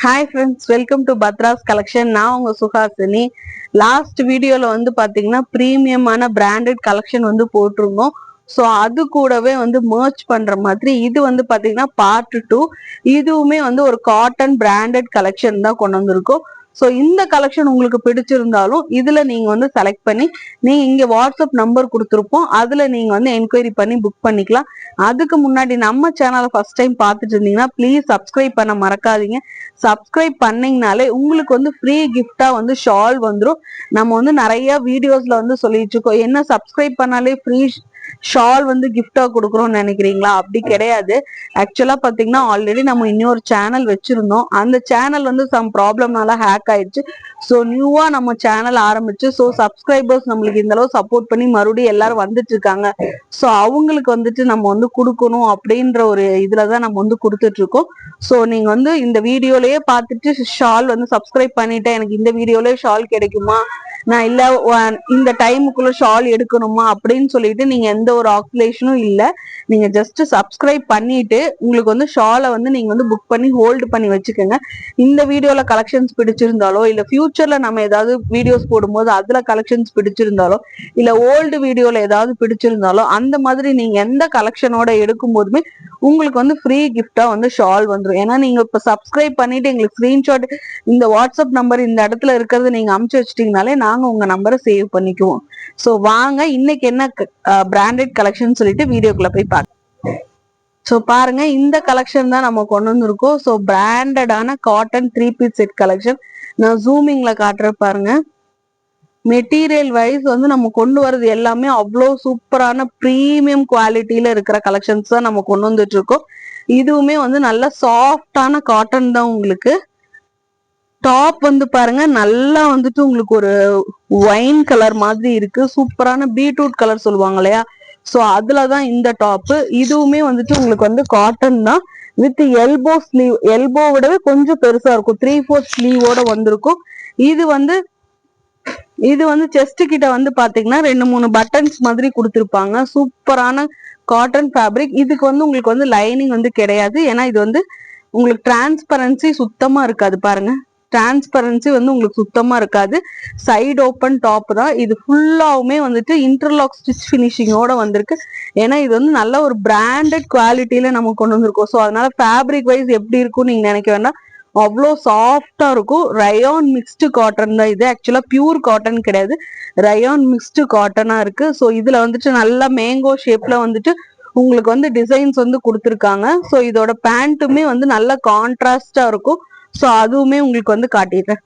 Hi friends, welcome to Pathras collection. நான் உங்க Suhasini. Last வீடியோல வந்து பாத்தீங்கன்னா பிரீமியமான பிராண்டட் கலெக்ஷன் வந்து போட்டிருந்தோம். ஸோ அது கூடவே வந்து மர்ச் பண்ற மாதிரி இது வந்து பாத்தீங்கன்னா பார்ட் 2. இதுவுமே வந்து ஒரு காட்டன் பிராண்டட் கலெக்ஷன் தான் கொண்டு வந்திருக்கோம். ஸோ இந்த கலெக்ஷன் உங்களுக்கு பிடிச்சிருந்தாலும் இதுல நீங்க வந்து செலக்ட் பண்ணி நீங்க இங்க வாட்ஸ்அப் நம்பர் கொடுத்துருப்போம், அதுல நீங்க வந்து என்கொயரி பண்ணி புக் பண்ணிக்கலாம். அதுக்கு முன்னாடி நம்ம சேனலை ஃபர்ஸ்ட் டைம் பார்த்துட்டு இருந்தீங்கன்னா ப்ளீஸ் சப்ஸ்கிரைப் பண்ண மறக்காதீங்க. சப்ஸ்கிரைப் பண்ணீங்கனாலே உங்களுக்கு வந்து ஃப்ரீ கிஃப்டா வந்து ஷால் வந்துடும். நம்ம வந்து நிறைய வீடியோஸ்ல வந்து சொல்லிட்டு இருக்கோம், என்ன சப்ஸ்கிரைப் பண்ணாலே ஃப்ரீ ஷால் வந்து கிஃப்டா கொடுக்குறோம்னு நினைக்கிறீங்களா? அப்படி கிடையாது. ஆக்சுவலா பாத்தீங்கன்னா ஆல்ரெடி நம்ம இன்னொரு சேனல் வச்சிருந்தோம். அந்த சேனல் வந்து சம் ப்ராப்ளம்னால ஹேக் ஆயிடுச்சு. ஸோ நியூவா நம்ம சேனல் ஆரம்பிச்சு ஸோ சப்ஸ்கிரைபர்ஸ் நம்மளுக்கு இந்த அளவு சப்போர்ட் பண்ணி மறுபடியும் எல்லாரும் வந்துட்டு இருக்காங்க. ஸோ அவங்களுக்கு வந்துட்டு நம்ம வந்து கொடுக்கணும் அப்படின்ற ஒரு இதுலதான் நம்ம வந்து கொடுத்துட்டு இருக்கோம். ஸோ நீங்க வந்து இந்த வீடியோலயே பார்த்துட்டு ஷால் வந்து சப்ஸ்கிரைப் பண்ணிட்டேன், எனக்கு இந்த வீடியோலயே ஷால் கிடைக்குமா, நான் இல்ல இந்த டைமுக்குள்ள ஷால் எடுக்கணுமா அப்படின்னு சொல்லிட்டு நீங்க எந்த ஒரு ஆக்குலேஷனும் இல்ல. நீங்க ஜஸ்ட் சப்ஸ்கிரைப் பண்ணிட்டு உங்களுக்கு வந்து ஷாலை வந்து நீங்க வந்து புக் பண்ணி ஹோல்டு பண்ணி வச்சுக்கோங்க. இந்த வீடியோல கலெக்ஷன்ஸ் பிடிச்சிருந்தாலோ இல்ல ஃபியூச்சர்ல நம்ம ஏதாவது வீடியோஸ் போடும்போது அதுல கலெக்ஷன்ஸ் பிடிச்சிருந்தாலோ இல்ல ஓல்டு வீடியோல ஏதாவது பிடிச்சிருந்தாலோ அந்த மாதிரி நீங்க எந்த கலெக்ஷனோட எடுக்கும் போதுமே உங்களுக்கு வந்து ஃப்ரீ கிஃப்டா வந்து ஷால் வந்துடும். ஏன்னா நீங்க இப்ப சப்ஸ்கிரைப் பண்ணிட்டு எங்களுக்கு ஸ்கிரீன்ஷாட் இந்த வாட்ஸ்அப் நம்பர் இந்த இடத்துல இருக்கிறது நீங்க அமுச்சு வச்சிட்டீங்கனாலே நாங்க உங்க நம்பரை சேவ் பண்ணிக்குவோம். சோ வாங்க இன்னைக்கு என்ன பிராண்டட் கலெக்ஷன் சொல்லிட்டு வீடியோக்குள்ள போய் பார்க்கலாம். ஸோ பாருங்க, இந்த கலெக்ஷன் தான் நம்ம கொண்டு வந்திருக்கோம். ஸோ பிராண்டடான காட்டன் 3 பீஸ் செட் கலெக்ஷன் நான் ஜூமிங்ல காட்டுற பாருங்க. மெட்டீரியல் வைஸ் வந்து நம்ம கொண்டு வர்றது எல்லாமே அவ்வளோ சூப்பரான பிரீமியம் குவாலிட்டியில இருக்கிற கலெக்ஷன்ஸ் தான் நம்ம கொண்டு வந்துட்டு இருக்கோம். இதுவுமே வந்து நல்ல சாஃப்டான காட்டன் தான். உங்களுக்கு டாப் வந்து பாருங்க, நல்லா வந்துட்டு உங்களுக்கு ஒரு ஒயின் கலர் மாதிரி இருக்கு. சூப்பரான பீட்ரூட் கலர் சொல்லுவாங்க இல்லையா, சோ அதுலதான் இந்த டாப். இதுவுமே வந்துட்டு உங்களுக்கு வந்து காட்டன் தான் வித் எல்போ ஸ்லீவ். எல்போ விடவே கொஞ்சம் பெருசா இருக்கும், 3/4 ஸ்லீவோட வந்திருக்கும். இது வந்து செஸ்ட் கிட்ட வந்து பாத்தீங்கன்னா 2-3 பட்டன்ஸ் மாதிரி கொடுத்துருப்பாங்க. சூப்பரான காட்டன் ஃபேப்ரிக். இதுக்கு வந்து உங்களுக்கு வந்து லைனிங் வந்து கிடையாது. ஏன்னா இது வந்து உங்களுக்கு டிரான்ஸ்பரன்சி சுத்தமா இருக்காது. பாருங்க, டிரான்ஸ்பரன்சி வந்து உங்களுக்கு சுத்தமா இருக்காது. சைடு ஓப்பன் டாப் தான். இது ஃபுல்லாவுமே வந்துட்டு இன்டர்லாக் ஸ்டிச் பினிஷிங்கோட வந்திருக்கு. ஏன்னா இது வந்து நல்ல ஒரு பிராண்டட் குவாலிட்டியில நம்ம கொண்டு வந்திருக்கோம். ஸோ அதனால ஃபேப்ரிக் வைஸ் எப்படி இருக்கும் நீங்க நினைக்க வேண்டாம், அவ்வளோ சாஃப்டா இருக்கும். ரயான் மிக்ஸ்டு காட்டன் தான் இது. ஆக்சுவலா பியூர் காட்டன் கிடையாது, ரயான் மிக்ஸ்டு காட்டனா இருக்கு. ஸோ இதுல வந்துட்டு நல்லா மேங்கோ ஷேப்ல வந்துட்டு உங்களுக்கு வந்து டிசைன்ஸ் வந்து கொடுத்துருக்காங்க. ஸோ இதோட பேண்ட்டுமே வந்து நல்ல கான்ட்ராஸ்டா இருக்கும். ஸோ அதுவுமே உங்களுக்கு வந்து காட்டிடுறேன்.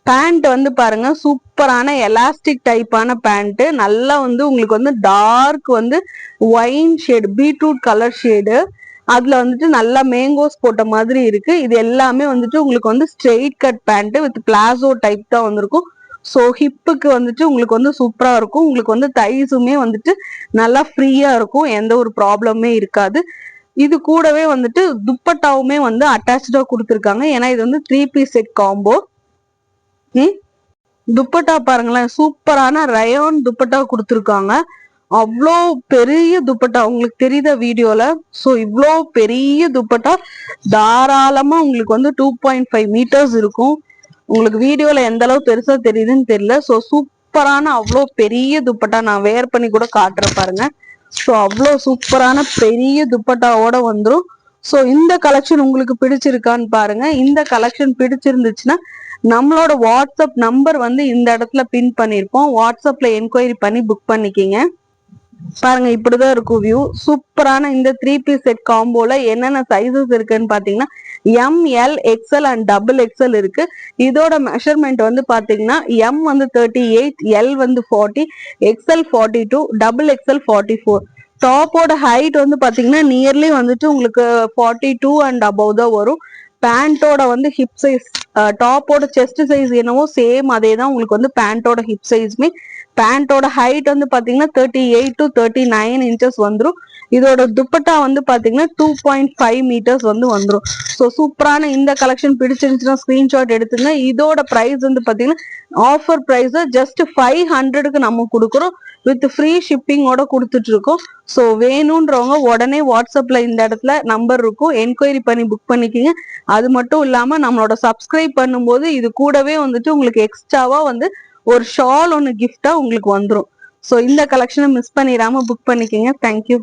பேண்ட் வந்து பாருங்க, சூப்பரான எலாஸ்டிக் டைப்பான பேண்ட். நல்லா வந்து உங்களுக்கு வந்து டார்க் வந்து wine shade, beetroot colour shade. அதுல வந்துட்டு நல்லா மேங்கோஸ் போட்ட மாதிரி இருக்கு. இது எல்லாமே வந்துட்டு உங்களுக்கு வந்து straight cut pant with palazzo type தான் வந்திருக்கும். ஸோ ஹிப்புக்கு வந்துட்டு உங்களுக்கு வந்து சூப்பரா இருக்கும். உங்களுக்கு வந்து தைஸுமே வந்துட்டு நல்லா ஃப்ரீயா இருக்கும், எந்த ஒரு ப்ராப்ளமே இருக்காது. இது கூடவே வந்துட்டு துப்பட்டாவுமே வந்து அட்டாச்சா கொடுத்துருக்காங்க. ஏன்னா இது வந்து 3 பீஸ் செட் காம்போ. துப்பட்டா பாருங்களேன், சூப்பரான ரயான் துப்பட்டா கொடுத்துருக்காங்க. அவ்வளோ பெரிய துப்பட்டா உங்களுக்கு தெரியுத வீடியோல. ஸோ இவ்வளோ பெரிய துப்பட்டா தாராளமா உங்களுக்கு வந்து 2.5 மீட்டர்ஸ் இருக்கும். உங்களுக்கு வீடியோல எந்த அளவு பெருசா தெரியுதுன்னு தெரியல. ஸோ சூப்பரான அவ்வளோ பெரிய துப்பட்டா நான் வேர் பண்ணி கூட காட்டுறேன் பாருங்க. ஸோ அவ்வளோ சூப்பரான பெரிய துப்பட்டாவோட வந்துடும். ஸோ இந்த கலெக்ஷன் உங்களுக்கு பிடிச்சிருக்கான்னு பாருங்க. இந்த கலெக்ஷன் பிடிச்சிருந்துச்சுன்னா நம்மளோட வாட்ஸ்அப் நம்பர் வந்து இந்த இடத்துல பின் பண்ணிருப்போம், வாட்ஸ்அப்ல என்கொயரி பண்ணி புக் பண்ணிக்கிங்க. பாருங்க, இப்படிதான் இருக்கும் வியூ. சூப்பரான இந்த 3 பீஸ் செட் காம்போல என்னென்ன சைசஸ் இருக்குன்னு பாத்தீங்கன்னா ML XL அண்ட் XXL இருக்கு. இதோட மெஷர்மெண்ட் வந்து பாத்தீங்கன்னா M வந்து 38, L வந்து 40, XL 42, XXL 44. டாப்போட ஹைட் வந்து பாத்தீங்கன்னா நியர்லி வந்துட்டு உங்களுக்கு 42 அண்ட் அபவ் தான் வரும். பேண்டோட வந்து ஹிப் சைஸ், டாப்போட செஸ்ட் சைஸ் என்னவோ சேம் அதே தான் உங்களுக்கு வந்து பேண்டோட ஹிப் சைஸ்மே. பேண்டோட ஹைட் வந்து பாத்தீங்கன்னா 38 to 39 inches வந்துரும். இதோட துப்பட்டா வந்து பாத்தீங்கன்னா 2.5 meters வந்து வந்துரும். ஸோ சூப்பரான இந்த கலெக்ஷன் பிடிச்சிருந்துச்சுன்னா ஸ்கிரீன்ஷாட் எடுத்துங்க. இதோட பிரைஸ் வந்து பாத்தீங்கன்னா ஆஃபர் பிரைஸ் ஜஸ்ட் 500க்கு நம்ம கொடுக்குறோம், வித் ஃப்ரீ ஷிப்பிங்கோட கொடுத்துட்டு இருக்கோம். ஸோ வேணும்ன்றவங்க உடனே வாட்ஸ்அப்ல இந்த இடத்துல நம்பர் இருக்கும், என்கொயரி பண்ணி புக் பண்ணிக்கிங்க. அது மட்டும் இல்லாம நம்மளோட சப்ஸ்கிரைப் பண்ணும்போது இது கூடவே வந்துட்டு உங்களுக்கு எக்ஸ்ட்ராவா வந்து ஒரு ஷால் ஒன்று கிஃப்டா உங்களுக்கு வந்துடும். ஸோ இந்த கலெக்ஷனை மிஸ் பண்ணிடாம புக் பண்ணிக்கோங்க. தேங்க்யூ.